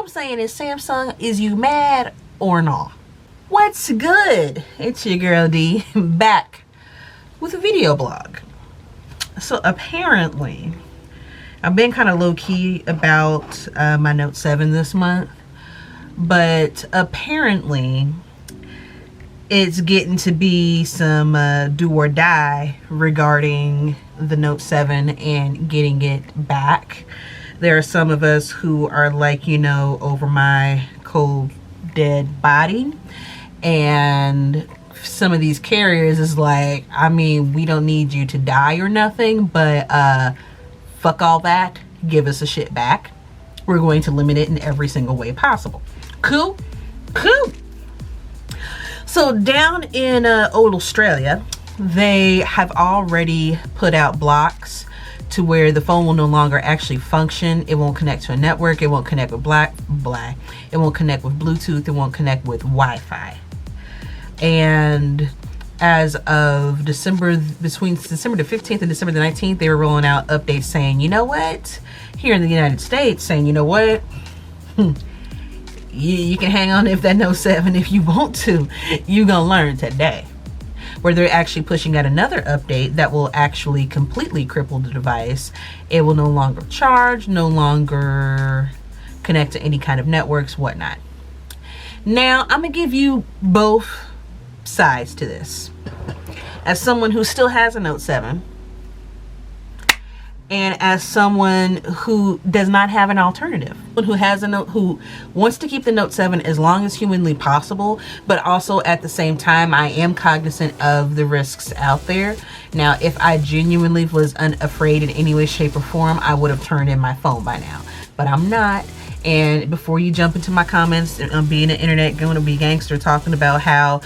I'm saying is, Samsung, is you mad or not? What's good? It's your girl D, back with a video blog. So apparently, I've been kind of low-key about my Note 7 this month, but apparently it's getting to be some do or die regarding the Note 7 and getting it back. There are some of us who are like, you know, over my cold dead body, and some of these carriers is like, I mean, we don't need you to die or nothing, but fuck all that, give us a shit back. We're going to limit it in every single way possible. Cool? Cool. So down in old Australia, they have already put out blocks to where the phone will no longer actually function. It won't connect to a network. It won't connect with it won't connect with Bluetooth. It won't connect with Wi-Fi. And as of between December the 15th and December the 19th, they were rolling out updates saying, you know what? Here in the United States, saying, you know what? You can hang on if that Note 7 if you want to. You gonna learn today. Where they're actually pushing out another update that will actually completely cripple the device. It will no longer charge, no longer connect to any kind of networks, whatnot. Now, I'm gonna give you both sides to this. As someone who still has a Note 7, and as someone who does not have an alternative, who wants to keep the Note 7 as long as humanly possible, but also at the same time, I am cognizant of the risks out there. Now, if I genuinely was unafraid in any way, shape, or form, I would have turned in my phone by now, but I'm not. And before you jump into my comments, I'm being an internet going to be gangster talking about how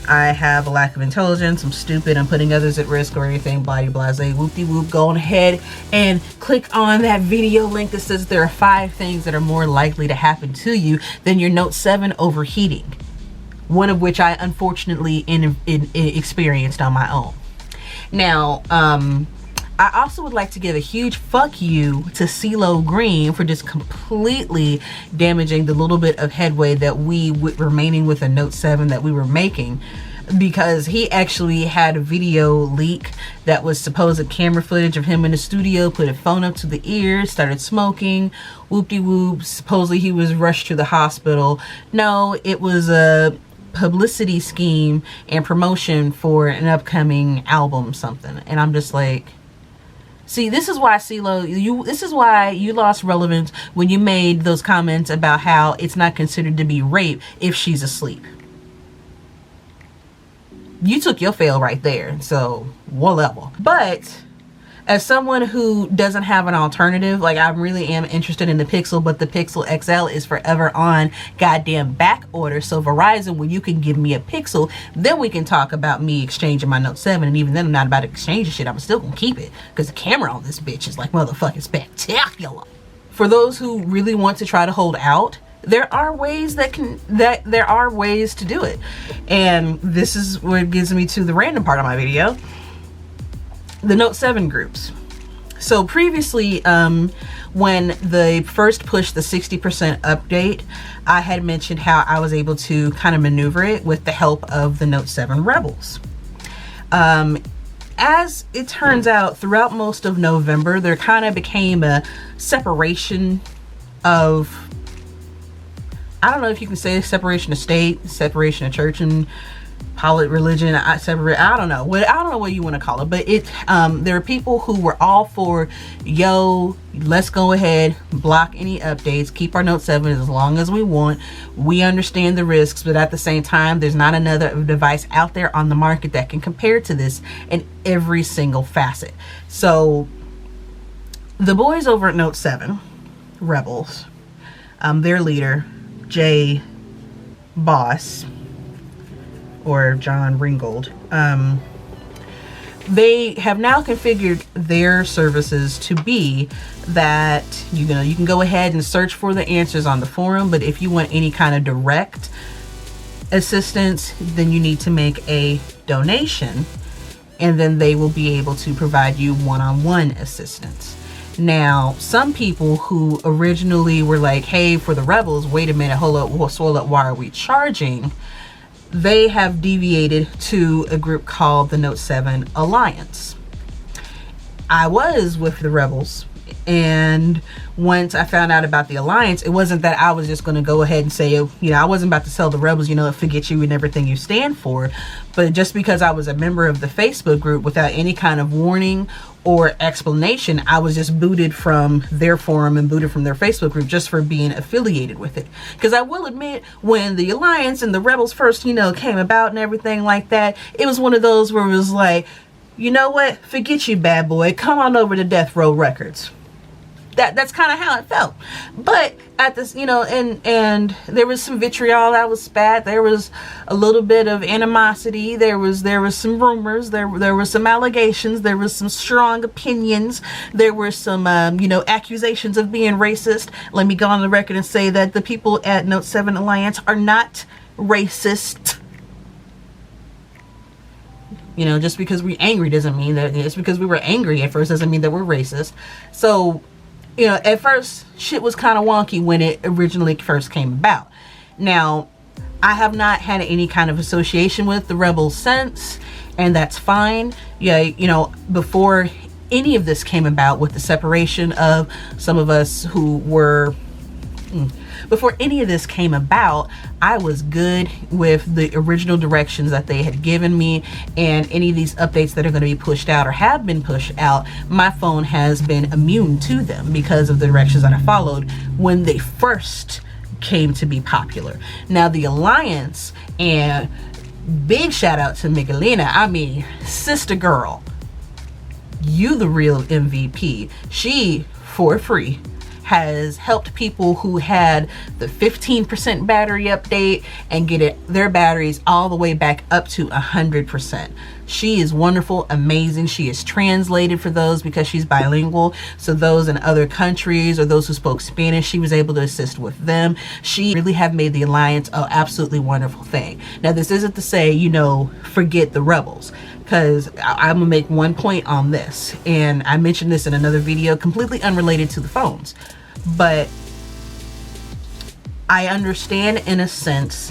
I have a lack of intelligence, I'm stupid, I'm putting others at risk or anything, blah, blah, blah, whoop-de-whoop, go on ahead and click on that video link that says there are 5 things that are more likely to happen to you than your Note 7 overheating. One of which I unfortunately experienced on my own. Now, I also would like to give a huge fuck you to CeeLo Green for just completely damaging the little bit of headway that remaining with a Note 7 that we were making, because he actually had a video leak that was supposed camera footage of him in the studio, put a phone up to the ear, started smoking, whoop-de-whoop, supposedly he was rushed to the hospital. No, it was a publicity scheme and promotion for an upcoming album something, and I'm just like, see, this is why CeeLo, this is why you lost relevance when you made those comments about how it's not considered to be rape if she's asleep. You took your fail right there, so whatever. But as someone who doesn't have an alternative, like, I really am interested in the Pixel, but the Pixel XL is forever on goddamn back order. So Verizon, when you can give me a Pixel, then we can talk about me exchanging my Note 7. And even then, I'm not about to exchange shit. I'm still gonna keep it because the camera on this bitch is like motherfucking spectacular. For those who really want to try to hold out, there are ways there are ways to do it. And this is what gives me to the random part of my video. The Note 7 groups. So previously, when they first pushed the 60% update, I had mentioned how I was able to kind of maneuver it with the help of the Note 7 Rebels. As it turns out, throughout most of November, there kind of became a separation of, I don't know if you can say separation of state, separation of church and religion, I don't know what you want to call it, but there are people who were all for, yo, let's go ahead, block any updates, keep our Note 7 as long as we want. We understand the risks, but at the same time, there's not another device out there on the market that can compare to this in every single facet. So the boys over at Note 7 Rebels, their leader, Jay Boss, or John Ringgold, they have now configured their services to be that you can go ahead and search for the answers on the forum, but if you want any kind of direct assistance, then you need to make a donation, and then they will be able to provide you one-on-one assistance. Now, some people who originally were like, hey, for the rebels, wait a minute, hold up, why are we charging? They have deviated to a group called the Note 7 Alliance. I was with the rebels, and once I found out about the alliance, it wasn't that I was just going to go ahead and say, you know, I wasn't about to tell the rebels, you know, forget you and everything you stand for. But just because I was a member of the Facebook group without any kind of warning or explanation, I was just booted from their forum and booted from their Facebook group just for being affiliated with it. Because I will admit, when the alliance and the rebels first, you know, came about and everything like that, it was one of those where it was like, you know what, forget you, bad boy, come on over to Death Row Records. That's kind of how it felt. But at this, you know, and there was some vitriol that was spat. There was a little bit of animosity. There was some rumors. There were some allegations. There was some strong opinions. There were some you know, accusations of being racist. Let me go on the record and say that the people at Note 7 Alliance are not racist. You know, just because we're angry doesn't mean that, it's because we were angry at first doesn't mean that we're racist. So, you know, at first shit was kind of wonky when it originally first came about. Now, I have not had any kind of association with the rebels since, and that's fine. Yeah, you know, before any of this came about with the separation of some of us who were before any of this came about, I was good with the original directions that they had given me, and any of these updates that are going to be pushed out or have been pushed out, my phone has been immune to them because of the directions that I followed when they first came to be popular. Now, the Alliance, and big shout out to Miguelina, I mean, sister girl, you the real MVP. She, for free, has helped people who had the 15% battery update and get their batteries all the way back up to 100%. She is wonderful, amazing. She is translated for those because she's bilingual. So those in other countries or those who spoke Spanish, she was able to assist with them. She really have made the Alliance an absolutely wonderful thing. Now, this isn't to say, you know, forget the rebels, because I'm gonna make one point on this, and I mentioned this in another video completely unrelated to the phones, but I understand in a sense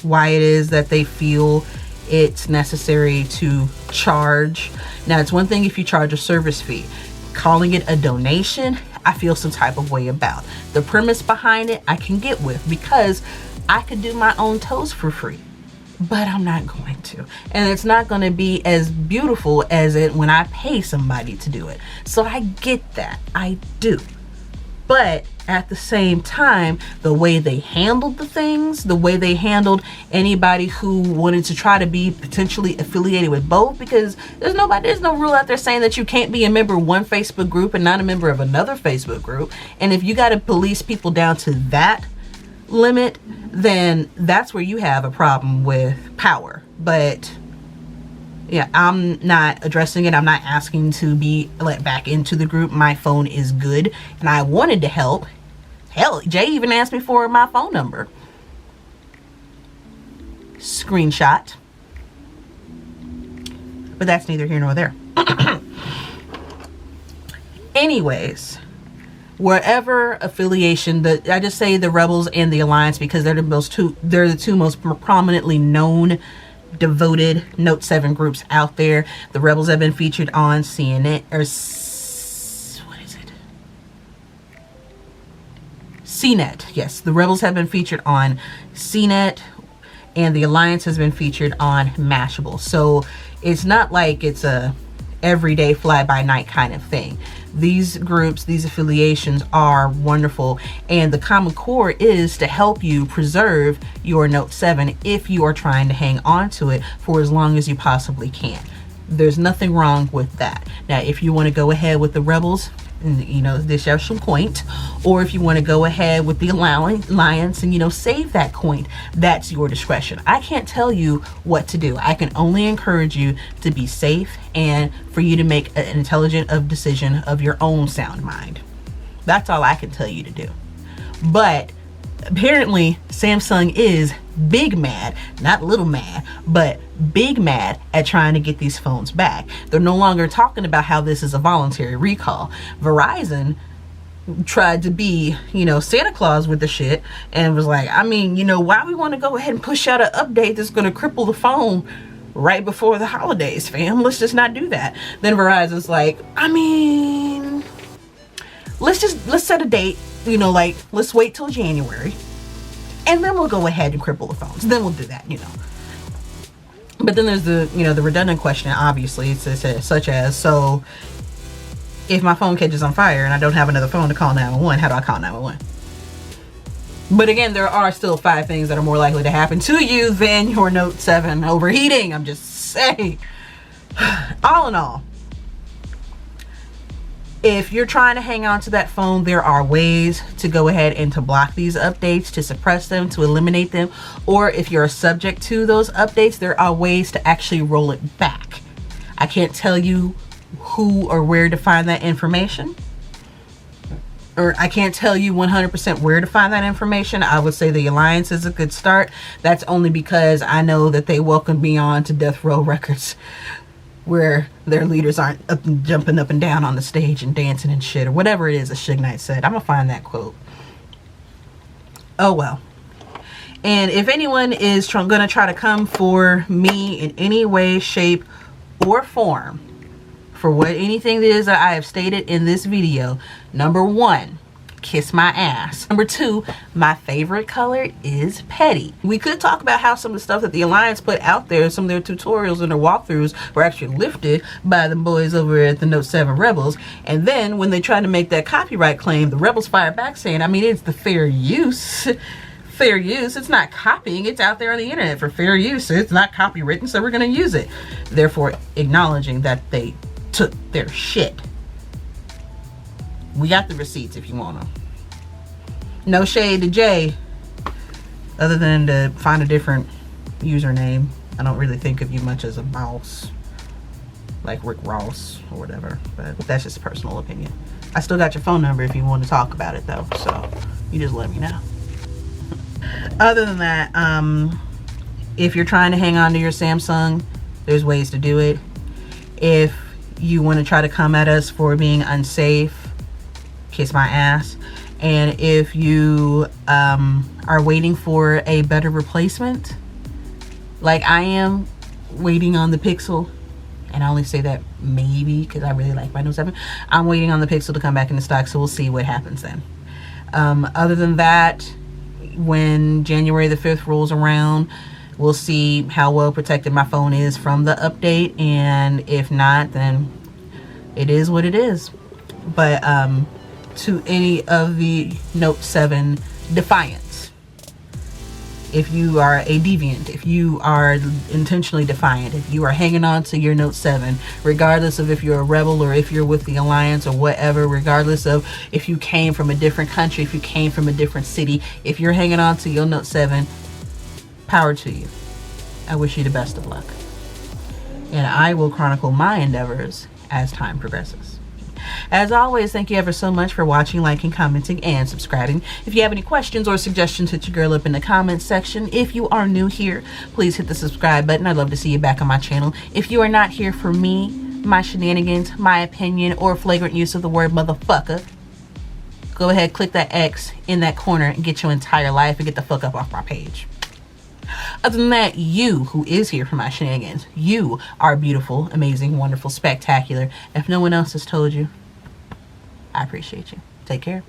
why it is that they feel it's necessary to charge. Now, it's one thing if you charge a service fee. Calling it a donation, I feel some type of way about. The premise behind it I can get with, because I could do my own toes for free, but I'm not going to, and it's not going to be as beautiful as it when I pay somebody to do it. So I get that, I do. But at the same time, the way they handled the things, the way they handled anybody who wanted to try to be potentially affiliated with both, because there's no rule out there saying that you can't be a member of one Facebook group and not a member of another Facebook group. And if you got to police people down to that limit, then that's where you have a problem with power. But yeah, I'm not addressing it. I'm not asking to be let back into the group. My phone is good, and I wanted to help. Hell, Jay even asked me for my phone number. Screenshot. But that's neither here nor there. Anyways, wherever affiliation, I just say the Rebels and the Alliance because they're the two most prominently known devoted Note 7 groups out there. The Rebels have been featured on CNN, or what is it? CNET. Yes, the Rebels have been featured on CNET, and the Alliance has been featured on Mashable. So it's not like it's a everyday fly-by-night kind of thing. These groups, these affiliations are wonderful, and the common core is to help you preserve your Note 7 if you are trying to hang on to it for as long as you possibly can. There's nothing wrong with that. Now, if you want to go ahead with the Rebels, you know, this has some point, or if you want to go ahead with the Alliance and, you know, save that coin, that's your discretion. I can't tell you what to do. I can only encourage you to be safe and for you to make an intelligent decision of your own sound mind. That's all I can tell you to do. But Apparently, Samsung is big mad, not little mad, but big mad at trying to get these phones back. They're no longer talking about how this is a voluntary recall. Verizon tried to be, you know, Santa Claus with the shit and was like, I mean, you know, why we want to go ahead and push out an update that's going to cripple the phone right before the holidays, fam? Let's just not do that. Then Verizon's like, I mean, let's set a date, you know, like, let's wait till January and then we'll go ahead and cripple the phones. Then we'll do that, you know. But then there's the, you know, the redundant question, obviously. It's such as, so if my phone catches on fire and I don't have another phone to call 911, how do I call 911? But again, there are still 5 things that are more likely to happen to you than your Note 7 overheating. I'm just saying. All in all, if you're trying to hang on to that phone, there are ways to go ahead and to block these updates, to suppress them, to eliminate them. Or if you're subject to those updates, there are ways to actually roll it back. I can't tell you who or where to find that information, or I can't tell you 100% where to find that information. I would say the Alliance is a good start. That's only because I know that they welcomed me on to Death Row Records, where their leaders aren't jumping up and down on the stage and dancing and shit, or whatever it is that Suge Knight said. I'm gonna find that quote. Oh well. And if anyone is gonna try to come for me in any way, shape, or form for what anything it is that I have stated in this video, number 1, kiss my ass. Number 2, my favorite color is petty. We could talk about how some of the stuff that the Alliance put out there, some of their tutorials and their walkthroughs were actually lifted by the boys over at the Note 7 Rebels. And then when they tried to make that copyright claim, the Rebels fired back saying, I mean, it's the fair use. Fair use. It's not copying. It's out there on the internet for fair use. It's not copywritten, so we're going to use it. Therefore, acknowledging that they took their shit. We got the receipts if you want them. No shade to Jay, other than to find a different username. I don't really think of you much as a boss, like Rick Ross or whatever, but that's just a personal opinion. I still got your phone number if you want to talk about it though, so you just let me know. Other than that, if you're trying to hang on to your Samsung, there's ways to do it. If you want to try to come at us for being unsafe, kiss my ass. And if you are waiting for a better replacement, like I am waiting on the Pixel, and I only say that maybe because I really like my Note 7, I'm waiting on the Pixel to come back into stock, so we'll see what happens then. Other than that, when January the 5th rolls around, we'll see how well protected my phone is from the update, and if not, then it is what it is. But to any of the Note 7 defiants, if you are a deviant, if you are intentionally defiant, if you are hanging on to your Note 7, regardless of if you're a rebel or if you're with the Alliance or whatever, regardless of if you came from a different country, if you came from a different city, if you're hanging on to your Note 7, power to you. I wish you the best of luck. And I will chronicle my endeavors as time progresses. As always, thank you ever so much for watching, liking, commenting, and subscribing. If you have any questions or suggestions, hit your girl up in the comments section. If you are new here, please hit the subscribe button. I'd love to see you back on my channel. If you are not here for me, my shenanigans, my opinion, or flagrant use of the word motherfucker, go ahead, click that X in that corner and get your entire life and get the fuck up off my page. Other than that, you who is here for my shenanigans, you are beautiful, amazing, wonderful, spectacular. If no one else has told you, I appreciate you. Take care.